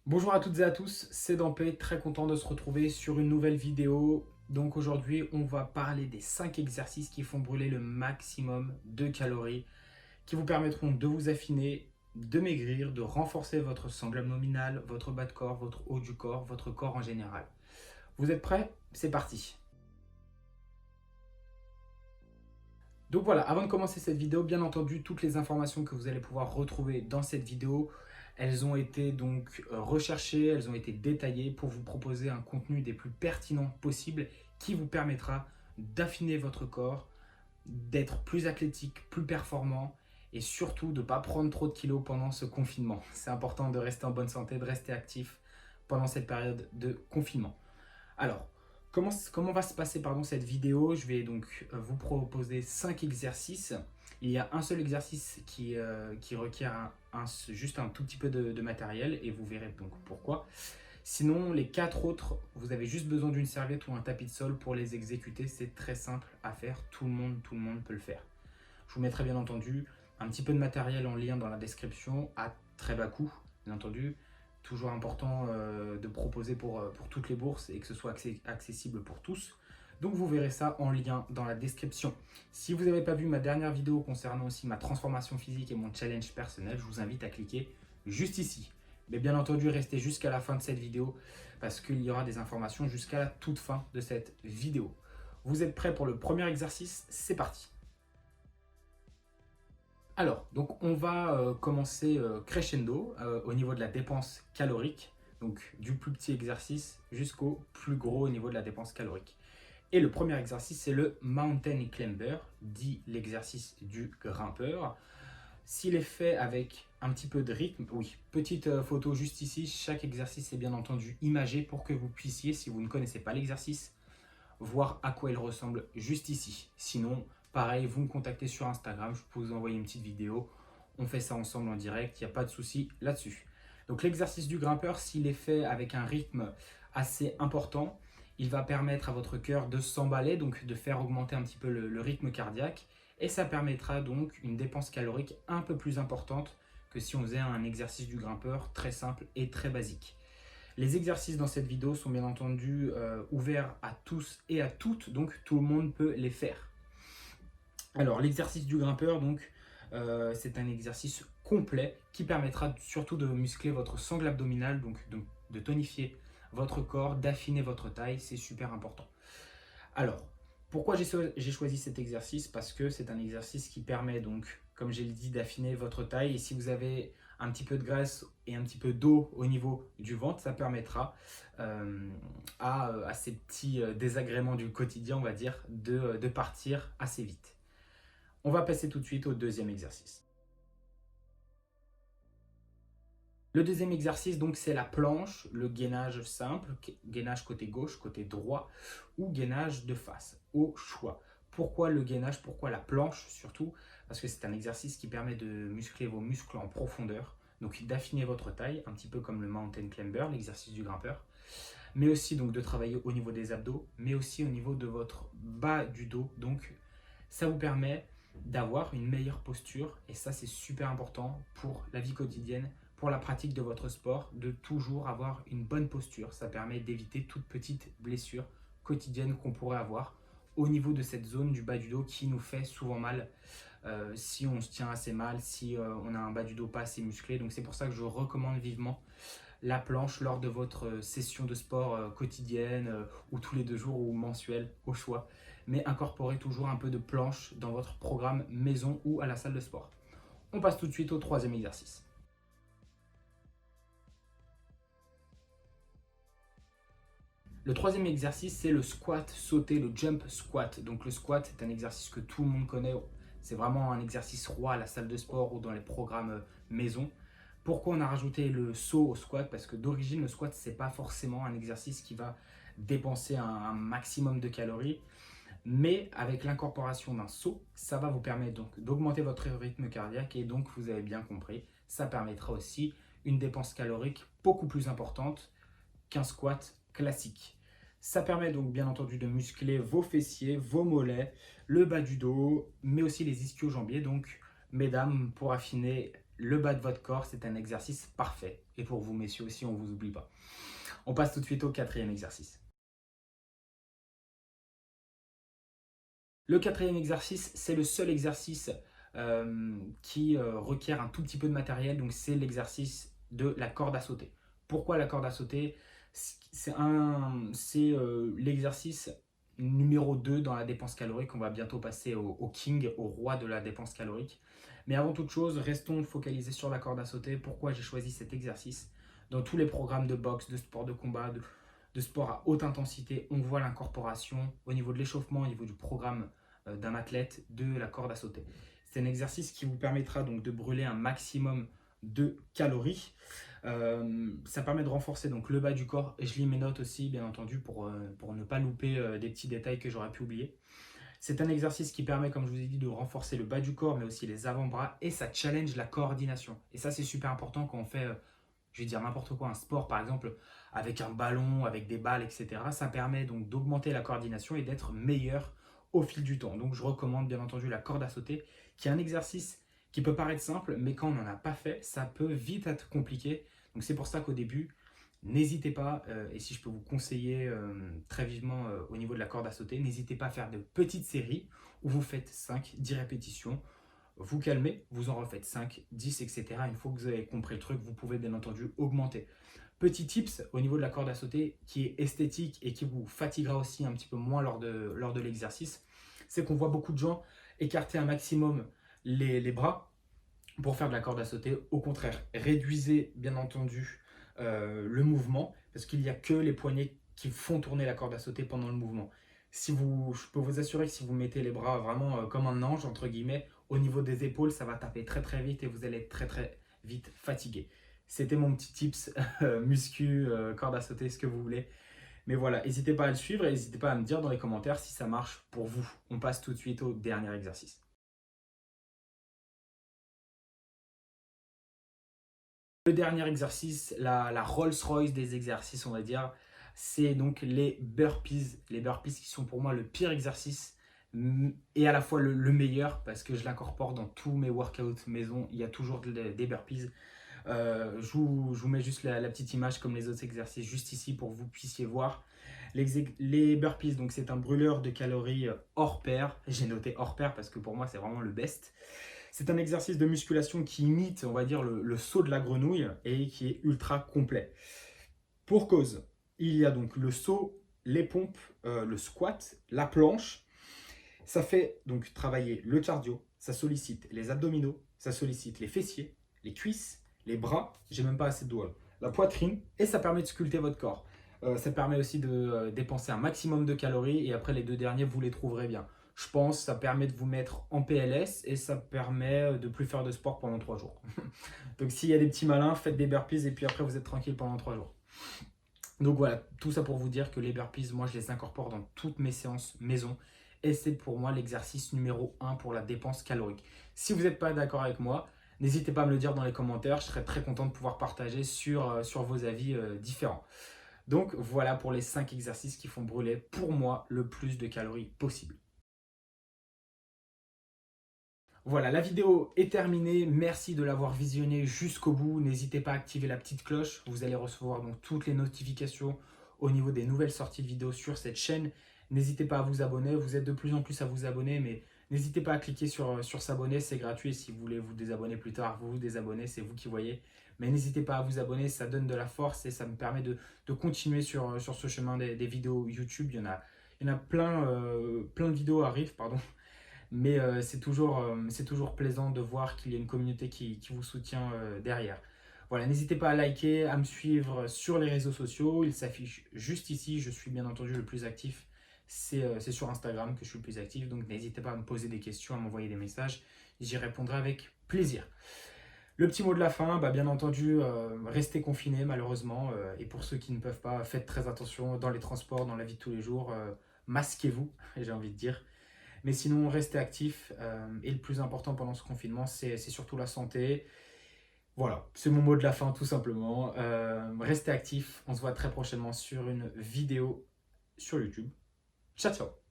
Bonjour à toutes et à tous, c'est Dampé, très content de se retrouver sur une nouvelle vidéo. Donc aujourd'hui, on va parler des 5 exercices qui font brûler le maximum de calories, qui vous permettront de vous affiner, de maigrir, de renforcer votre sangle abdominale, votre bas de corps, votre haut du corps, votre corps en général. Vous êtes prêts? C'est parti. Donc voilà, avant de commencer cette vidéo, bien entendu, toutes les informations que vous allez pouvoir retrouver dans cette vidéo, elles ont été donc recherchées, elles ont été détaillées pour vous proposer un contenu des plus pertinents possibles qui vous permettra d'affiner votre corps, d'être plus athlétique, plus performant et surtout de ne pas prendre trop de kilos pendant ce confinement. C'est important de rester en bonne santé, de rester actif pendant cette période de confinement. Alors, comment va se passer cette vidéo? Je vais donc vous proposer 5 exercices. Il y a un seul exercice qui requiert juste un tout petit peu de matériel et vous verrez donc pourquoi. Sinon, les 4 autres, vous avez juste besoin d'une serviette ou un tapis de sol pour les exécuter. C'est très simple à faire. Tout le monde peut le faire. Je vous mettrai bien entendu un petit peu de matériel en lien dans la description à très bas coût, bien entendu. Toujours important de proposer pour toutes les bourses et que ce soit accessible pour tous. Donc vous verrez ça en lien dans la description. Si vous n'avez pas vu ma dernière vidéo concernant aussi ma transformation physique et mon challenge personnel, je vous invite à cliquer juste ici. Mais bien entendu, restez jusqu'à la fin de cette vidéo parce qu'il y aura des informations jusqu'à la toute fin de cette vidéo. Vous êtes prêts pour le premier exercice? C'est parti! Alors, donc on va commencer crescendo au niveau de la dépense calorique, donc du plus petit exercice jusqu'au plus gros au niveau de la dépense calorique. Et le premier exercice, c'est le Mountain Climber, dit l'exercice du grimpeur. S'il est fait avec un petit peu de rythme, oui, petite photo juste ici, chaque exercice est bien entendu imagé pour que vous puissiez, si vous ne connaissez pas l'exercice, voir à quoi il ressemble juste ici. Sinon, pareil, vous me contactez sur Instagram, je peux vous envoyer une petite vidéo. On fait ça ensemble en direct, il n'y a pas de souci là-dessus. Donc l'exercice du grimpeur, s'il est fait avec un rythme assez important, il va permettre à votre cœur de s'emballer, donc de faire augmenter un petit peu le rythme cardiaque. Et ça permettra donc une dépense calorique un peu plus importante que si on faisait un exercice du grimpeur très simple et très basique. Les exercices dans cette vidéo sont bien entendu ouverts à tous et à toutes, donc tout le monde peut les faire. Alors l'exercice du grimpeur, donc c'est un exercice complet qui permettra surtout de muscler votre sangle abdominale, donc de tonifier votre corps, d'affiner votre taille, c'est super important. Alors, pourquoi j'ai choisi cet exercice? Parce que c'est un exercice qui permet donc, comme j'ai dit, d'affiner votre taille. Et si vous avez un petit peu de graisse et un petit peu d'eau au niveau du ventre, ça permettra à ces petits désagréments du quotidien, on va dire, de partir assez vite. On va passer tout de suite au deuxième exercice. Le deuxième exercice, donc, c'est la planche, le gainage simple, gainage côté gauche, côté droit, ou gainage de face, au choix. Pourquoi le gainage? Pourquoi la planche surtout? Parce que c'est un exercice qui permet de muscler vos muscles en profondeur, donc d'affiner votre taille, un petit peu comme le mountain climber, l'exercice du grimpeur, mais aussi donc de travailler au niveau des abdos, mais aussi au niveau de votre bas du dos. Donc ça vous permet d'avoir une meilleure posture et ça c'est super important pour la vie quotidienne, pour la pratique de votre sport, de toujours avoir une bonne posture. Ça permet d'éviter toute petite blessure quotidienne qu'on pourrait avoir au niveau de cette zone du bas du dos qui nous fait souvent mal si on se tient assez mal, si on a un bas du dos pas assez musclé. Donc c'est pour ça que je recommande vivement la planche lors de votre session de sport quotidienne ou tous les 2 jours ou mensuelle au choix. Mais incorporez toujours un peu de planche dans votre programme maison ou à la salle de sport. On passe tout de suite au troisième exercice. Le troisième exercice, c'est le squat sauté, le jump squat. Donc le squat, c'est un exercice que tout le monde connaît. C'est vraiment un exercice roi à la salle de sport ou dans les programmes maison. Pourquoi on a rajouté le saut au squat? Parce que d'origine, le squat, ce n'est pas forcément un exercice qui va dépenser un maximum de calories. Mais avec l'incorporation d'un saut, ça va vous permettre donc d'augmenter votre rythme cardiaque et donc, vous avez bien compris, ça permettra aussi une dépense calorique beaucoup plus importante qu'un squat classique. Ça permet donc bien entendu de muscler vos fessiers, vos mollets, le bas du dos, mais aussi les ischio-jambiers. Donc, mesdames, pour affiner le bas de votre corps, c'est un exercice parfait. Et pour vous, messieurs aussi, on ne vous oublie pas. On passe tout de suite au quatrième exercice. Le quatrième exercice, c'est le seul exercice qui requiert un tout petit peu de matériel. Donc, c'est l'exercice de la corde à sauter. Pourquoi la corde à sauter? C'est l'exercice numéro 2 dans la dépense calorique. On va bientôt passer au king, au roi de la dépense calorique. Mais avant toute chose, restons focalisés sur la corde à sauter. Pourquoi j'ai choisi cet exercice? Dans tous les programmes de boxe, de sport de combat, de sport à haute intensité, on voit l'incorporation au niveau de l'échauffement, au niveau du programme d'un athlète de la corde à sauter. C'est un exercice qui vous permettra donc de brûler un maximum de calories. Ça permet de renforcer donc le bas du corps. Et je lis mes notes aussi, bien entendu, pour ne pas louper des petits détails que j'aurais pu oublier. C'est un exercice qui permet, comme je vous ai dit, de renforcer le bas du corps, mais aussi les avant-bras, et ça challenge la coordination. Et ça, c'est super important quand on fait, je vais dire n'importe quoi, un sport, par exemple, avec un ballon, avec des balles, etc. Ça permet donc d'augmenter la coordination et d'être meilleur au fil du temps. Donc, je recommande, bien entendu, la corde à sauter, qui est un exercice qui peut paraître simple, mais quand on n'en a pas fait, ça peut vite être compliqué. Donc, c'est pour ça qu'au début, n'hésitez pas, et si je peux vous conseiller très vivement au niveau de la corde à sauter, n'hésitez pas à faire de petites séries où vous faites 5, 10 répétitions, vous calmez, vous en refaites 5, 10, etc. Une fois que vous avez compris le truc, vous pouvez bien entendu augmenter. Petit tips au niveau de la corde à sauter qui est esthétique et qui vous fatiguera aussi un petit peu moins lors de l'exercice, c'est qu'on voit beaucoup de gens écarter un maximum les bras pour faire de la corde à sauter. Au contraire, réduisez bien entendu le mouvement, parce qu'il n'y a que les poignets qui font tourner la corde à sauter pendant le mouvement. Je peux vous assurer que si vous mettez les bras vraiment comme un ange, entre guillemets, au niveau des épaules, ça va taper très très vite et vous allez être très très vite fatigué. C'était mon petit tips muscu, corde à sauter, ce que vous voulez. Mais voilà, n'hésitez pas à le suivre et n'hésitez pas à me dire dans les commentaires si ça marche pour vous. On passe tout de suite au dernier exercice. Le dernier exercice, la Rolls-Royce des exercices, on va dire, c'est donc les burpees. Les burpees qui sont pour moi le pire exercice et à la fois le meilleur parce que je l'incorpore dans tous mes workouts maison. Il y a toujours des burpees. Je vous mets juste la petite image comme les autres exercices juste ici pour que vous puissiez voir. Les burpees, donc c'est un brûleur de calories hors pair. J'ai noté hors pair parce que pour moi c'est vraiment le best. C'est un exercice de musculation qui imite, on va dire, le saut de la grenouille et qui est ultra complet. Pour cause, il y a donc le saut, les pompes, le squat, la planche. Ça fait donc travailler le cardio, ça sollicite les abdominaux, ça sollicite les fessiers, les cuisses, les bras, j'ai même pas assez de doigts, la poitrine, et ça permet de sculpter votre corps. Ça permet aussi de dépenser un maximum de calories, et après les deux derniers, vous les trouverez bien. Je pense que ça permet de vous mettre en PLS, et ça permet de plus faire de sport pendant 3 jours. Donc s'il y a des petits malins, faites des burpees, et puis après vous êtes tranquille pendant 3 jours. Donc voilà, tout ça pour vous dire que les burpees, moi je les incorpore dans toutes mes séances maison. Et c'est pour moi l'exercice numéro 1 pour la dépense calorique. Si vous n'êtes pas d'accord avec moi, n'hésitez pas à me le dire dans les commentaires. Je serais très content de pouvoir partager sur vos avis différents. Donc voilà pour les 5 exercices qui font brûler pour moi le plus de calories possible. Voilà, la vidéo est terminée. Merci de l'avoir visionnée jusqu'au bout. N'hésitez pas à activer la petite cloche. Vous allez recevoir donc toutes les notifications au niveau des nouvelles sorties de vidéos sur cette chaîne. N'hésitez pas à vous abonner. Vous êtes de plus en plus à vous abonner, mais n'hésitez pas à cliquer sur s'abonner. C'est gratuit. Si vous voulez vous désabonner plus tard, vous vous désabonnez. C'est vous qui voyez. Mais n'hésitez pas à vous abonner. Ça donne de la force et ça me permet de continuer sur ce chemin des vidéos YouTube. Il y en a plein, plein de vidéos arrivent, pardon. Mais c'est toujours plaisant de voir qu'il y a une communauté qui vous soutient derrière. Voilà, n'hésitez pas à liker, à me suivre sur les réseaux sociaux. Il s'affiche juste ici. Je suis bien entendu le plus actif. C'est sur Instagram que je suis le plus actif. Donc n'hésitez pas à me poser des questions, à m'envoyer des messages. J'y répondrai avec plaisir. Le petit mot de la fin, bien entendu, restez confinés malheureusement. Et pour ceux qui ne peuvent pas, faites très attention dans les transports, dans la vie de tous les jours. Masquez-vous, j'ai envie de dire. Mais sinon, restez actifs. Et le plus important pendant ce confinement, c'est surtout la santé. Voilà, c'est mon mot de la fin tout simplement. Restez actifs. On se voit très prochainement sur une vidéo sur YouTube. Ciao, ciao.